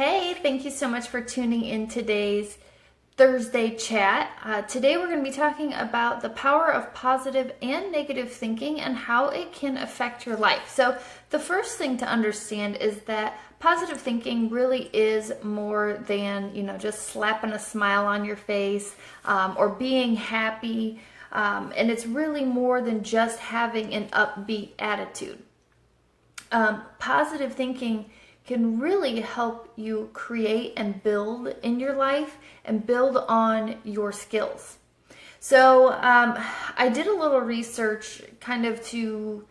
Hey, thank you so much for tuning in today's Thursday chat. Today we're going to be talking about the power of positive and negative thinking and how it can affect your life. So the first thing to understand is that positive thinking really is more than, just slapping a smile on your face or being happy. And it's really more than just having an upbeat attitude. Positive thinking can really help you create and build in your life and build on your skills. So I did a little research kind of to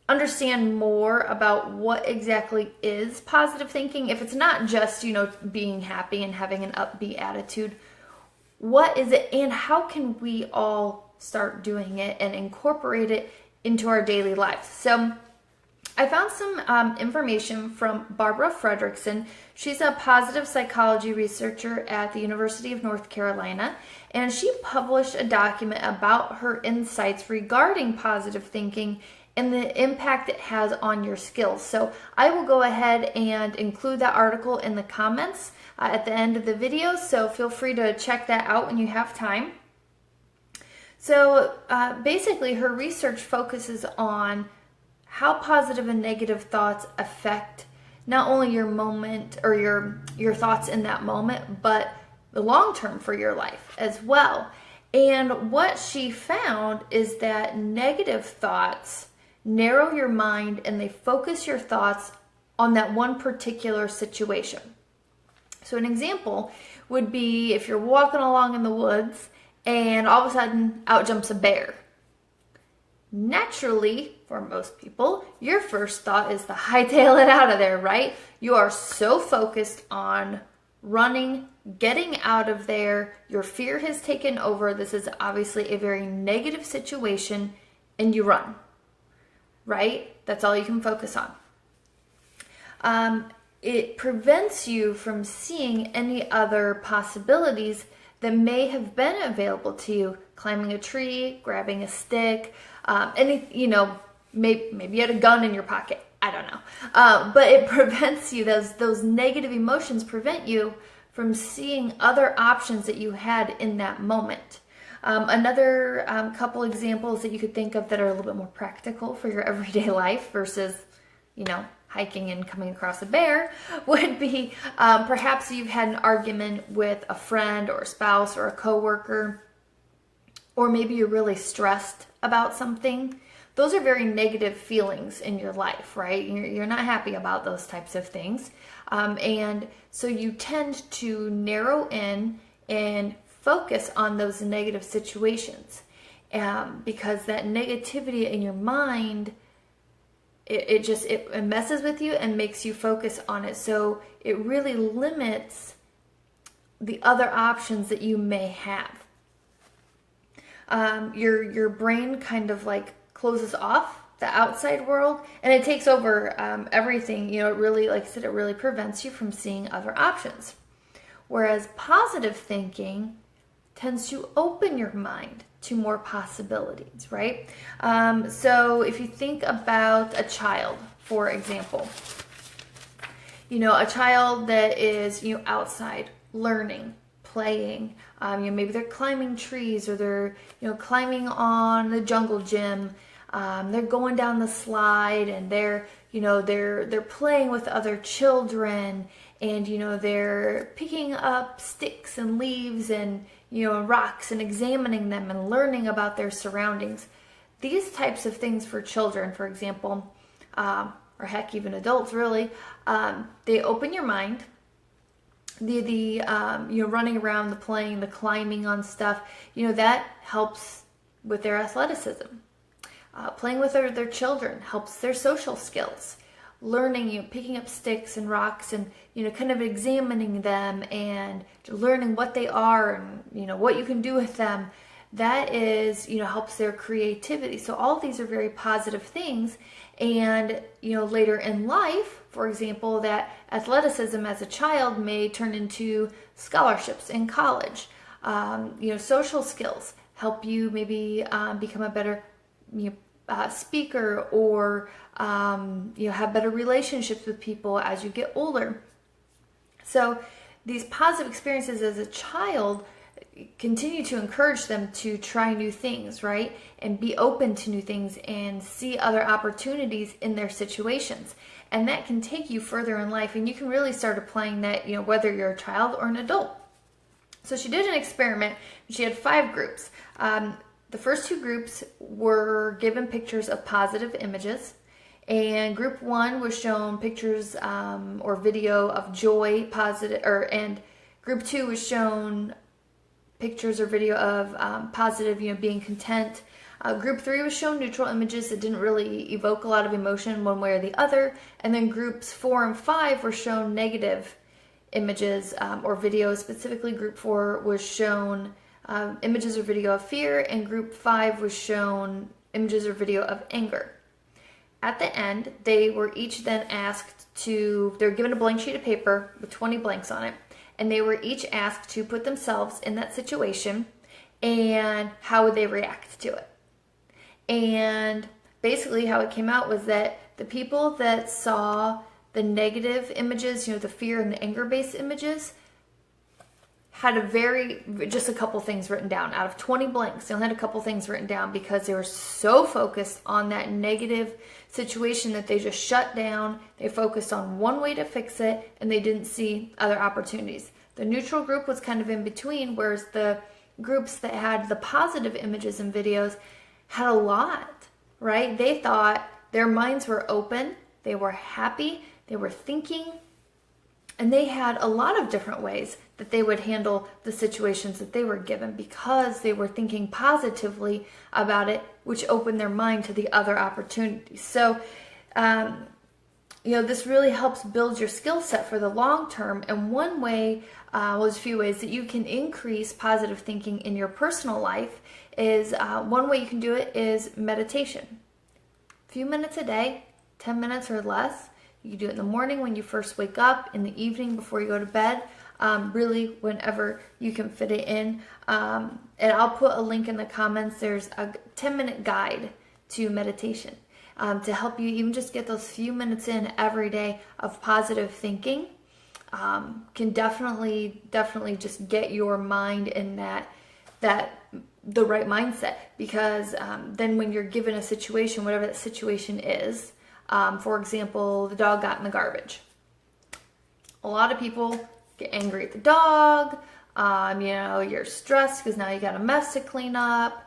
understand more about what exactly is positive thinking. If it's not just, being happy and having an upbeat attitude, what is it and how can we all start doing it and incorporate it into our daily lives? So I found some information from Barbara Fredrickson. She's a positive psychology researcher at the University of North Carolina, and she published a document about her insights regarding positive thinking and the impact it has on your skills. So I will go ahead and include that article in the comments at the end of the video, so feel free to check that out when you have time. So basically her research focuses on how positive and negative thoughts affect not only your moment or your thoughts in that moment, but the long term for your life as well. And what she found is that negative thoughts narrow your mind and they focus your thoughts on that one particular situation. So an example would be if you're walking along in the woods and all of a sudden out jumps a bear. Naturally, for most people, your first thought is to hightail it out of there, right? You are so focused on running, getting out of there. Your fear has taken over. This is obviously a very negative situation, and you run, right? That's all you can focus on. It prevents you from seeing any other possibilities that may have been available to you. Climbing a tree, grabbing a stick, maybe you had a gun in your pocket. I don't know. But it prevents you, those negative emotions prevent you from seeing other options that you had in that moment. Another couple examples that you could think of that are a little bit more practical for your everyday life versus, hiking and coming across a bear would be perhaps you've had an argument with a friend or a spouse or a coworker, or maybe you're really stressed about something. Those are very negative feelings in your life, right? You're not happy about those types of things. And so you tend to narrow in and focus on those negative situations because that negativity in your mind, it messes with you and makes you focus on it. So it really limits the other options that you may have. Your brain kind of like closes off the outside world and it takes over everything. It really, like I said, it really prevents you from seeing other options. Whereas positive thinking tends to open your mind to more possibilities, right? So if you think about a child, for example, a child that is, outside learning, playing, maybe they're climbing trees or they're, climbing on the jungle gym. They're going down the slide and they're playing with other children and, they're picking up sticks and leaves and, rocks and examining them and learning about their surroundings. These types of things for children, for example, or heck, even adults really, they open your mind. The running around, the playing, the climbing on stuff, that helps with their athleticism. Playing with their children helps their social skills. Learning, picking up sticks and rocks and, kind of examining them and learning what they are and, what you can do with them. That is, helps their creativity. So all of these are very positive things. And, later in life, for example, that athleticism as a child may turn into scholarships in college. Social skills help you maybe become a better speaker or have better relationships with people as you get older. So these positive experiences as a child continue to encourage them to try new things, right? And be open to new things and see other opportunities in their situations. And that can take you further in life, and you can really start applying that, whether you're a child or an adult. So she did an experiment. She had 5 groups. The first 2 groups were given pictures of positive images, and group 1 was shown pictures or video of joy, positive, and group 2 was shown pictures or video of positive, being content. Group 3 was shown neutral images that didn't really evoke a lot of emotion one way or the other. And then groups 4 and 5 were shown negative images or videos. Specifically, group 4 was shown images or video of fear, and group 5 was shown images or video of anger. At the end, they were each then asked they were given a blank sheet of paper with 20 blanks on it. And they were each asked to put themselves in that situation and how would they react to it. And basically how it came out was that the people that saw the negative images, the fear and the anger-based images, had just a couple things written down. Out of 20 blanks, they only had a couple things written down because they were so focused on that negative situation that they just shut down. They focused on one way to fix it, and they didn't see other opportunities. The neutral group was kind of in between, whereas the groups that had the positive images and videos had a lot, right? They thought their minds were open, they were happy, they were thinking, and they had a lot of different ways that they would handle the situations that they were given because they were thinking positively about it, which opened their mind to the other opportunities. So, this really helps build your skill set for the long term. And one way, there's a few ways that you can increase positive thinking in your personal life is, one way you can do it is meditation. A few minutes a day, 10 minutes or less. You can do it in the morning when you first wake up, in the evening before you go to bed, really whenever you can fit it in. And I'll put a link in the comments. There's a 10-minute guide to meditation to help you even just get those few minutes in every day of positive thinking. Can definitely just get your mind in the right mindset, because then when you're given a situation, whatever that situation is, for example, the dog got in the garbage. A lot of people get angry at the dog. You're stressed because now you got a mess to clean up.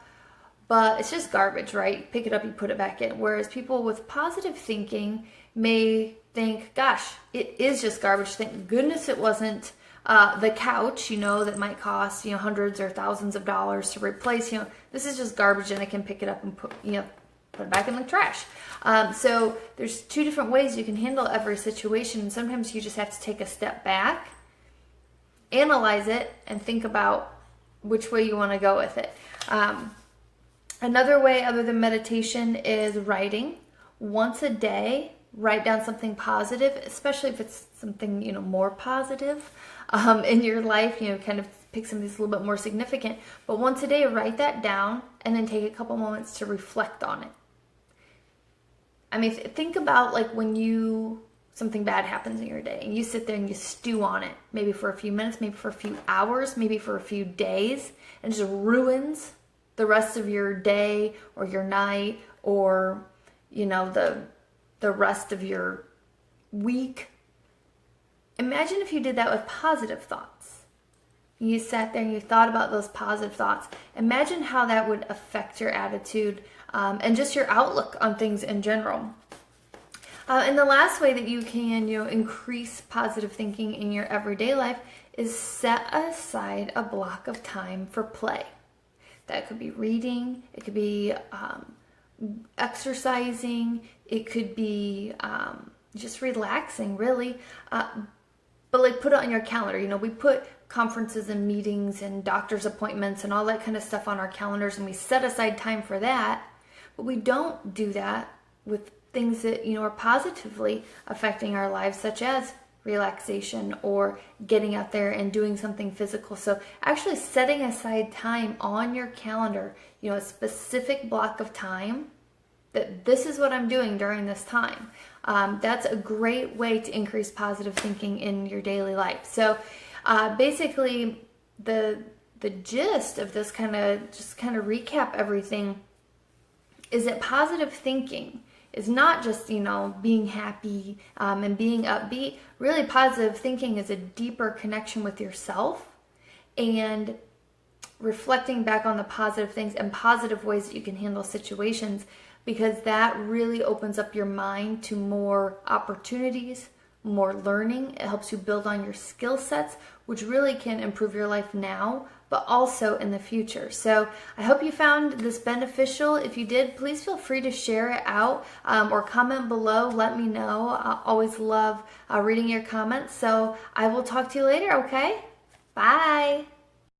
But it's just garbage, right? You pick it up, you put it back in. Whereas people with positive thinking may think, gosh, it is just garbage. Thank goodness it wasn't the couch, that might cost, hundreds or thousands of dollars to replace. This is just garbage, and I can pick it up and put it back in the trash. So there's 2 different ways you can handle every situation. And sometimes you just have to take a step back, analyze it, and think about which way you want to go with it. Another way other than meditation is writing. Once a day, write down something positive, especially if it's something, more positive in your life, kind of pick something that's a little bit more significant. But once a day, write that down and then take a couple moments to reflect on it. Think about like when something bad happens in your day and you sit there and you stew on it, maybe for a few minutes, maybe for a few hours, maybe for a few days, and it just ruins the rest of your day or your night or, the rest of your week. Imagine if you did that with positive thoughts. You sat there and you thought about those positive thoughts. Imagine how that would affect your attitude and just your outlook on things in general. And the last way that you can, increase positive thinking in your everyday life is set aside a block of time for play. That could be reading, it could be exercising, it could be just relaxing, really. But put it on your calendar. We put conferences and meetings and doctor's appointments and all that kind of stuff on our calendars, and we set aside time for that. But we don't do that with things that, are positively affecting our lives, such as relaxation or getting out there and doing something physical. So actually setting aside time on your calendar, a specific block of time that this is what I'm doing during this time. That's a great way to increase positive thinking in your daily life. So basically, the gist of this kind of recap everything is that positive thinking is not just, being happy and being upbeat. Really, positive thinking is a deeper connection with yourself and reflecting back on the positive things and positive ways that you can handle situations, because that really opens up your mind to more opportunities, more learning. It helps you build on your skill sets, which really can improve your life now, but also in the future. So I hope you found this beneficial. If you did, please feel free to share it out or comment below. Let me know. I always love reading your comments. So I will talk to you later, okay? Bye.